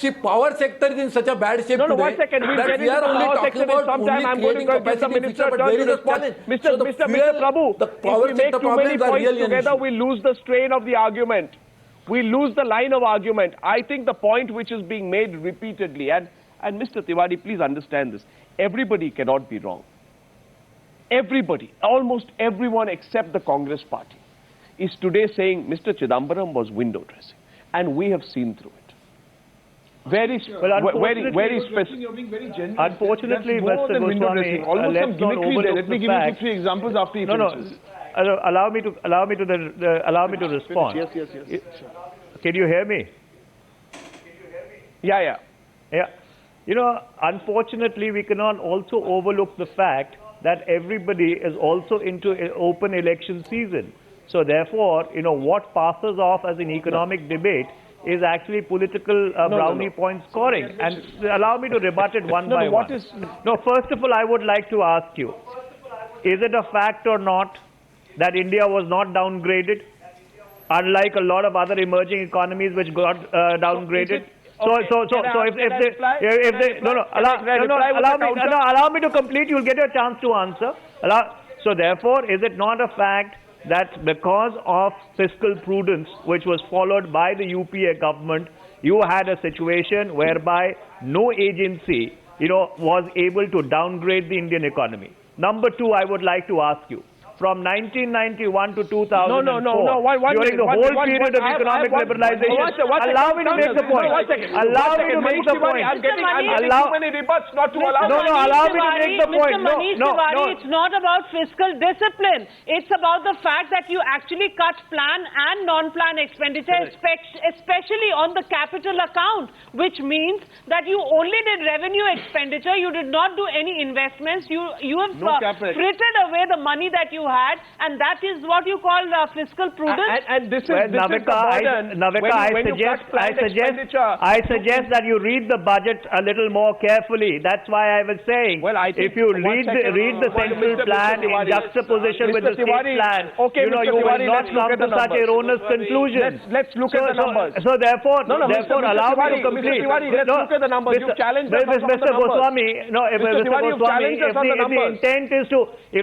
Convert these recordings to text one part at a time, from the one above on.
See, power sector is in such a bad shape today 1 second. We'll that get we are into the only power talking sector in about some time. only I'm going creating to give the capacity minister feature, but turn there to is a respond. challenge. Mr. So the Mr. fuel, Prabhu, the power if we make sector too many problems are points really an together, issue. we lose the strain of the argument. We lose the line of argument. I think the point which is being made repeatedly, and Mr. Tewari, please understand this. Everybody cannot be wrong. Everybody, almost everyone except the Congress party, is today saying Mr. Chidambaram was window dressing. And we have seen through it. Very specific. Unfortunately, Mr. Goswami, Almost some gimmickry there. Let me give you 2, 3 examples after he finishes. Allow me to respond. Yes. Can you hear me? Yeah. You know, unfortunately, we cannot also overlook the fact that everybody is also into an open election season. So therefore, you know, what passes off as an economic debate is actually political brownie point scoring. And allow me to rebut it one by one. No, first of all, I would like to ask you, is it a fact or not that India was not downgraded, unlike a lot of other emerging economies which got downgraded? Allow me to complete. You'll get a chance to answer. So therefore, is it not a fact that because of fiscal prudence, which was followed by the UPA government, you had a situation whereby no agency, you know, was able to downgrade the Indian economy? Number two, I would like to ask you, from 1991 to 2004, during the whole period of economic liberalization, allow me to make the point. Allow me to make the point. I'm getting too many rebuts not to allow. Allow me to make the point. Mr. Manish Tewari, it's not about fiscal discipline. It's about the fact that you actually cut plan and non-plan expenditure, especially on the capital account, which means that you only did revenue expenditure. You did not do any investments. You have frittered away the money that you had, and that is what you call fiscal prudence. And this is Navika, I suggest that you read the budget a little more carefully. That's why I was saying, if you read the central plan in juxtaposition with the state plan, you will not come to such erroneous conclusions. Let's look at the numbers. So therefore, allow me to complete. Let's look at the numbers. You've challenged us on the numbers. Mr. Goswami, if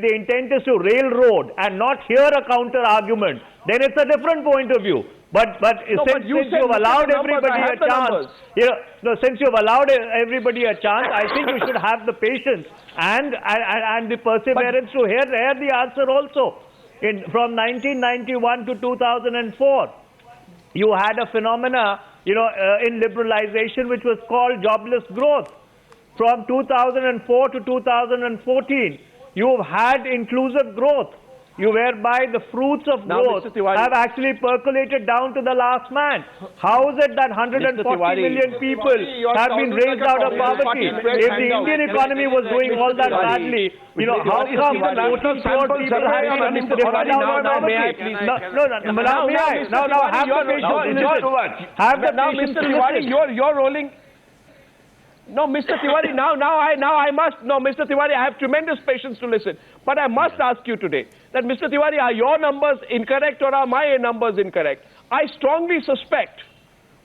the intent is to railroad and not hear a counter argument, then it's a different point of view. But since you've allowed everybody a chance, since you've allowed everybody a chance, I think you should have the patience and the perseverance to hear the answer also. From 1991 to 2004, you had a phenomena, in liberalization which was called jobless growth. From 2004 to 2014, you've had inclusive growth, whereby the fruits of growth have actually percolated down to the last man. How is it that 140 million people have been raised out of poverty? If the Indian economy was doing all that badly, how come 14 crore people have been driven out of poverty? Now have the patience to listen. Have the patience to listen. You're rolling. No, Mr. Tewari, Mr. Tewari, I have tremendous patience to listen. But I must ask you today that, Mr. Tewari, are your numbers incorrect or are my numbers incorrect? I strongly suspect,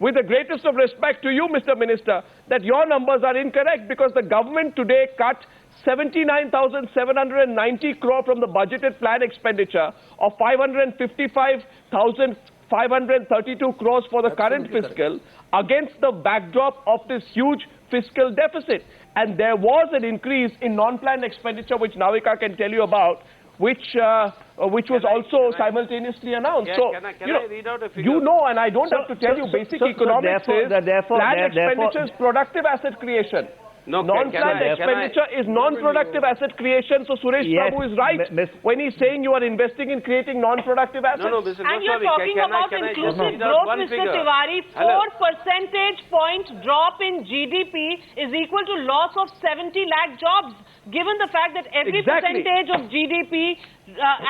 with the greatest of respect to you, Mr. Minister, that your numbers are incorrect, because the government today cut 79,790 crore from the budgeted plan expenditure of 555,532 crores for the current fiscal, against the backdrop of this huge fiscal deficit. And there was an increase in non-planned expenditure, which Navika can tell you about, which was also simultaneously announced. Can I read out a figure? You know, and I don't have to tell you, basic economics is planned expenditure is productive asset creation. Non-planned expenditure is non-productive asset creation. So Suresh Prabhu is right when he's saying you are investing in creating non-productive assets. And you're talking about inclusive growth, Mr. Tewari. 4 percentage point drop in GDP is equal to loss of 70 lakh jobs. given the fact that every Exactly. percentage of GDP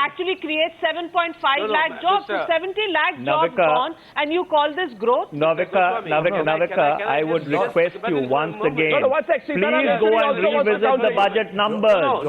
actually creates 7.5 lakh jobs. So 70 lakh jobs Navika. gone, and you call this growth? Navika, I would request you once again, No, one sec. please Sitaram go also and wants to revisit counter the you. budget numbers.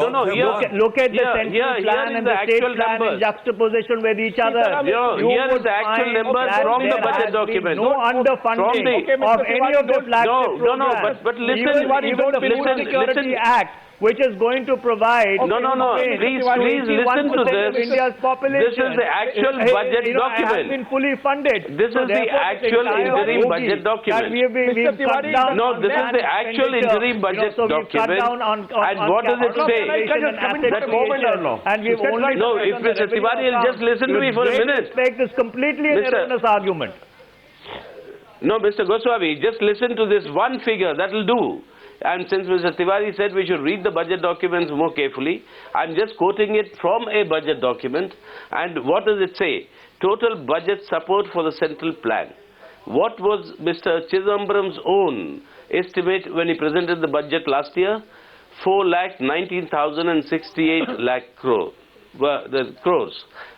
Look at the central plan and the state plan in juxtaposition with each other. Here is the actual numbers from the budget document. No underfunding of any of the flagship programs. but listen, even the Food Security Act, which is going to provide... Please listen to this. India's population. This is the actual budget document. Has been fully funded. This is the actual interim budget document. We've cut down No, this is the actual interim budget document. And what does it say? And we've only... No, if Mr. Tewari will just listen to me for a minute. This is completely an erroneous argument. No, Mr. Goswami, just listen to this one figure, that will do. And since Mr. Tewari said we should read the budget documents more carefully, I'm just quoting it from a budget document. And what does it say? Total budget support for the central plan. What was Mr. Chidambaram's own estimate when he presented the budget last year? 4,19,068 lakh crores.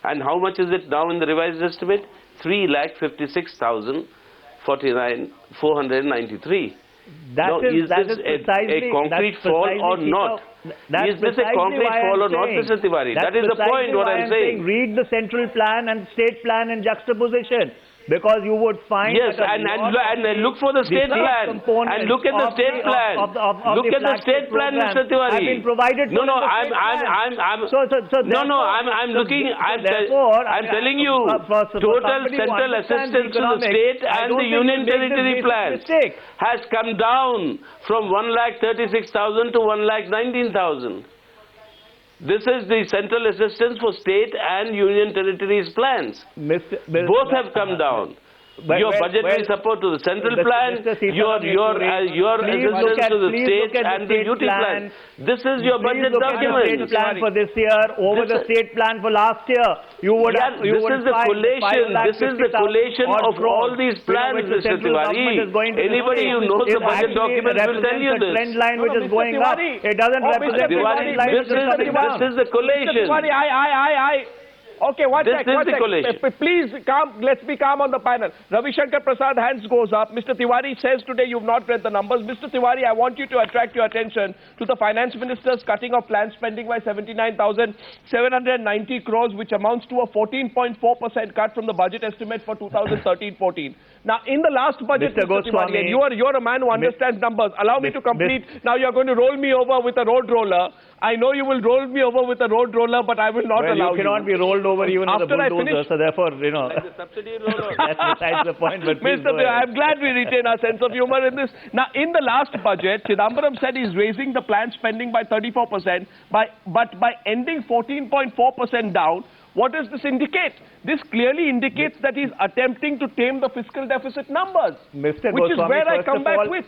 And how much is it now in the revised estimate? 3,56,493. Is this a concrete fall or not? Is this a concrete fall or not, Mr. Tewari? That is the point what I'm saying. Read the central plan and state plan in juxtaposition. Because you would find... Yes, and look for the state plan. And look at the state plan. Look at the state plan, Mr. Tewari. Have been provided No, no, I'm telling you, total central assistance to the state and the union territory plans has come down from 1,36,000 to 1,19,000. This is the central assistance for state and union territories plans. Both have come down. Your budgetary support to the central plan, your assistance to the state and the UT plan. This is your budget document. State plan for this year over the state plan for last year. This is the collation of all these plans, Mr. Tewari. Anybody who knows the budget document will tell you this. Trend line which is going up. It doesn't represent the trend line which is coming down. This is the collation. Okay, one sec. Collation. Please, let's be calm on the panel. Ravi Shankar Prasad, hands goes up. Mr. Tewari says today you've not read the numbers. Mr. Tewari, I want you to attract your attention to the finance minister's cutting of planned spending by 79,790 crores, which amounts to a 14.4% cut from the budget estimate for 2013-14. Now, in the last budget, Mr. Tewari, and you're a man who understands numbers. Allow me to complete. Now, you're going to roll me over with a road roller. I know you will roll me over with a road roller, but I will not allow you. You cannot be rolled over even with a bulldozer, so therefore, Like the subsidy roller. that's besides the point. But Mr. I'm glad we retain our sense of humor in this. Now, in the last budget, Chidambaram said he's raising the planned spending by 34%, but by ending 14.4% down. What does this indicate? This clearly indicates that he's attempting to tame the fiscal deficit numbers, which is where I come back with.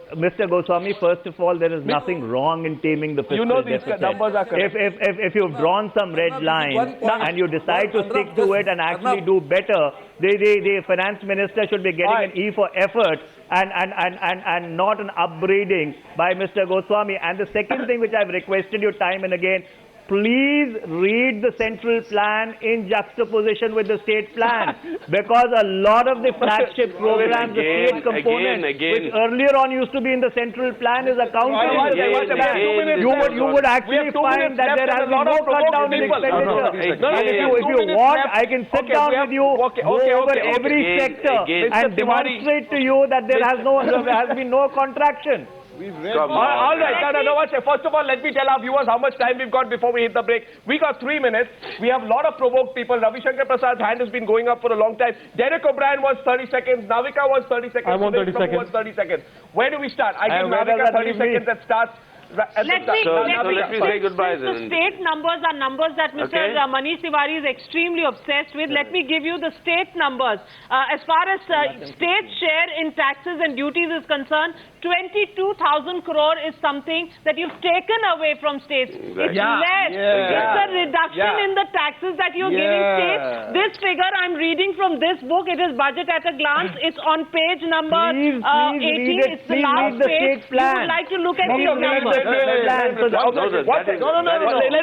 Mr. Goswami, first of all, there is nothing wrong in taming the fiscal deficit. These numbers are correct. If you've drawn some red line and you decide to stick to it and actually do better, the finance minister should be getting an E for effort and not an upbraiding by Mr. Goswami. And the second thing which I've requested you time and again, please read the central plan in juxtaposition with the state plan, because a lot of the flagship programs, the state component, which earlier on used to be in the central plan, is accounted in the state plan. You would actually find that there has been no cut down in expenditure. If you want, I can sit down with you, go over every sector and demonstrate to you that there has been no contraction. All right, first of all, let me tell our viewers how much time we've got before we hit the break. We got 3 minutes. We have a lot of provoked people. Ravi Shankar Prasad's hand has been going up for a long time. Derek O'Brien wants 30 seconds. Navika wants 30 seconds. I want 30 seconds. Wants 30 seconds. Where do we start? I give Navika 30 seconds that starts. Let me say goodbye then. The state numbers are numbers that Mr. Manish Tewari is extremely obsessed with. Let me give you the state numbers. As far as state share in taxes and duties is concerned, 22,000 crore is something that you've taken away from states. It's less. It's a reduction in the taxes that you're giving states. This figure I'm reading from this book, it is Budget at a Glance. It's on page number 18. It's the last page. You would like to look at these numbers. Let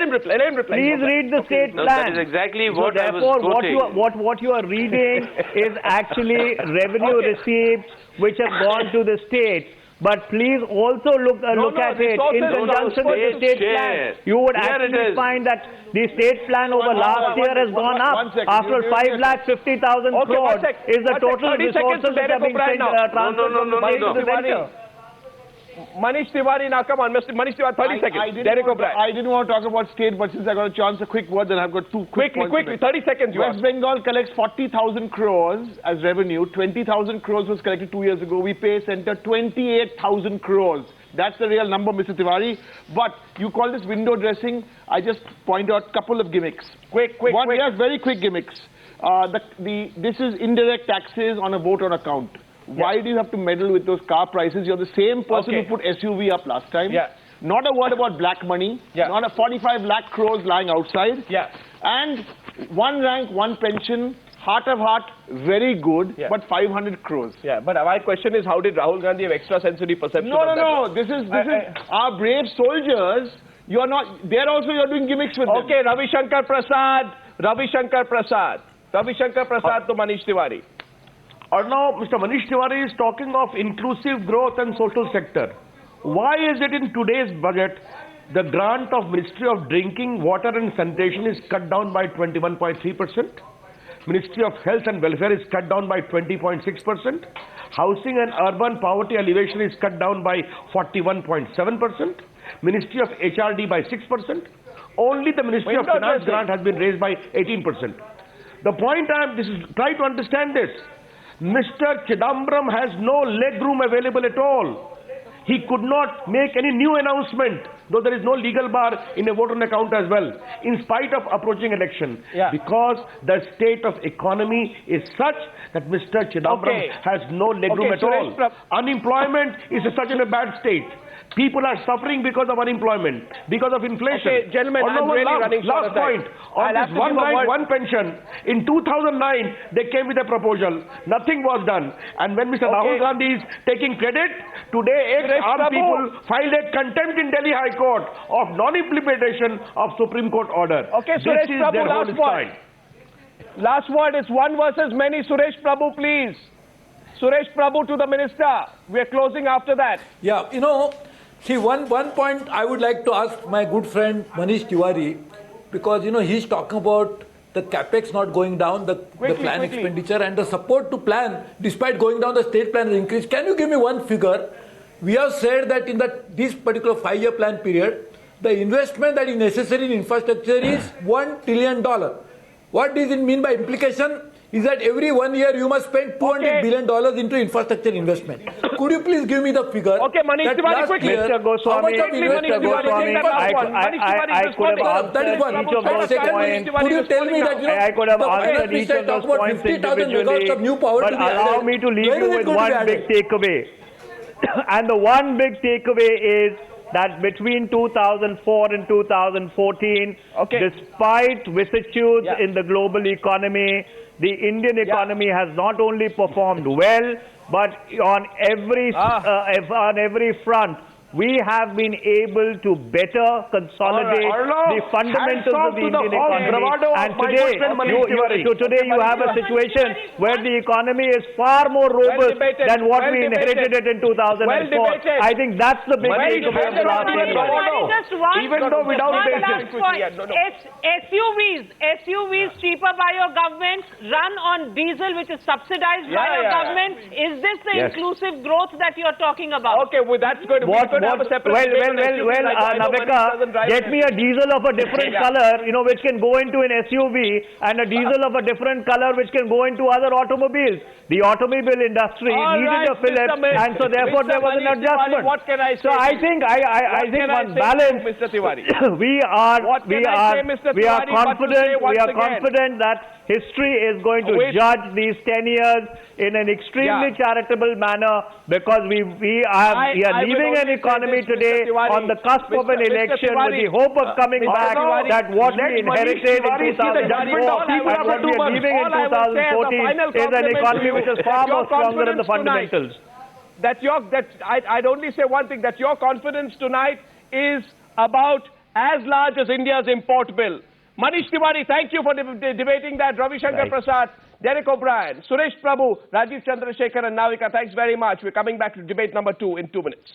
him reply. Please read the state plan. That is exactly what I was quoting. What you are reading is actually revenue receipts which have gone to the states. But please also look at it in conjunction with the state plan. You would actually find that the state plan over last year has gone up. After 5,50,000 crores is the total resources that are being transferred from the state to the center. Manish Tewari, now come on, Manish Tewari, 30 seconds. I didn't want to talk about state, but since I got a chance, a quick word, then I've got two quick points. Quickly, 30 seconds. West Bengal collects 40,000 crores as revenue. 20,000 crores was collected 2 years ago. We pay center 28,000 crores. That's the real number, Mr. Tewari. But you call this window dressing. I just point out a couple of gimmicks. Quick. Yes, very quick gimmicks. This is indirect taxes on a vote on account. Why do you have to meddle with those car prices? You're the same person who put SUV up last time. Yeah. Not a word about black money. Yeah. Not a 45 lakh crores lying outside. Yeah. And one rank, one pension, heart of heart, very good, but 500 crores. Yeah, but my question is, how did Rahul Gandhi have extrasensory perception? No. This is our brave soldiers. You're not. They're also you're doing gimmicks with them. Okay, Ravi Shankar Prasad to Manish Tewari. Arnab, Mr. Manish Tewari is talking of inclusive growth and social sector. Why is it in today's budget the grant of Ministry of Drinking, Water and Sanitation is cut down by 21.3%? Ministry of Health and Welfare is cut down by 20.6%. Housing and Urban Poverty Alleviation is cut down by 41.7%. Ministry of HRD by 6%. Only the Ministry of Finance grant has been raised by 18%. The point try to understand this. Mr. Chidambaram has no leg room available at all. He could not make any new announcement, though there is no legal bar in a vote on account as well, in spite of approaching election. Because the state of economy is such that Mr. Chidambaram has no leg room at all. Unemployment is such in a bad state. People are suffering because of unemployment, because of inflation. Okay, gentlemen, I'm really running short of time. Last point, on this one rank, one pension, in 2009, they came with a proposal. Nothing was done. And when Mr. Rahul Gandhi is taking credit, today ex-armed people filed a contempt in Delhi High Court of non-implementation of Supreme Court order. Okay, Suresh Prabhu, last word. Last word is one versus many. Suresh Prabhu, please. Suresh Prabhu to the minister. We are closing after that. Yeah, see, one point I would like to ask my good friend Manish Tewari, because, he's talking about the capex not going down, the plan expenditure and the support to plan, despite going down, the state plan has increased. Can you give me one figure? We have said that in this particular 5-year plan period, the investment that is necessary in infrastructure is $1 trillion. What does it mean by implication? Is that every 1 year you must spend $200 billion into infrastructure investment. Could you please give me the figure? Okay, Manish Tewari, quickly. Mr. Goswami, I could have answered each of those points. Could you tell me that, I could have answered each of those points individually, but allow me to leave you with one big takeaway. And the one big takeaway is that between 2004 and 2014, despite vicissitudes in the global economy, the Indian economy has not only performed well, but on every front, we have been able to better consolidate the fundamentals of the Indian economy. And today you have a situation where the economy is far more robust than what we inherited it in 2004. I think that's the big takeaway of the last 10 years. Even though without basis. SUVs cheaper by your government, run on diesel which is subsidized by your government. Is this the inclusive growth that you're talking about? Okay, well, that's good. Navika, get me a diesel of a different color, which can go into an SUV, and a diesel of a different color which can go into other automobiles. The automobile industry needed a fillip, and so therefore there was an adjustment. What can I say? So I think on balance, Mr. Tiwari? we are confident that history is going to judge these 10 years in an extremely charitable manner, because we are leaving an economy today on the cusp of an election with the hope of coming back that what we inherited in 2004 and what we are leaving in 2014 is an economy which is far more stronger in the fundamentals. I'd only say one thing, that your confidence tonight is about as large as India's import bill. Manish Tewari, thank you for debating that. Ravi Shankar Prasad, Derek O'Brien, Suresh Prabhu, Rajiv Chandrasekhar and Navika, thanks very much. We're coming back to debate number 2 in 2 minutes.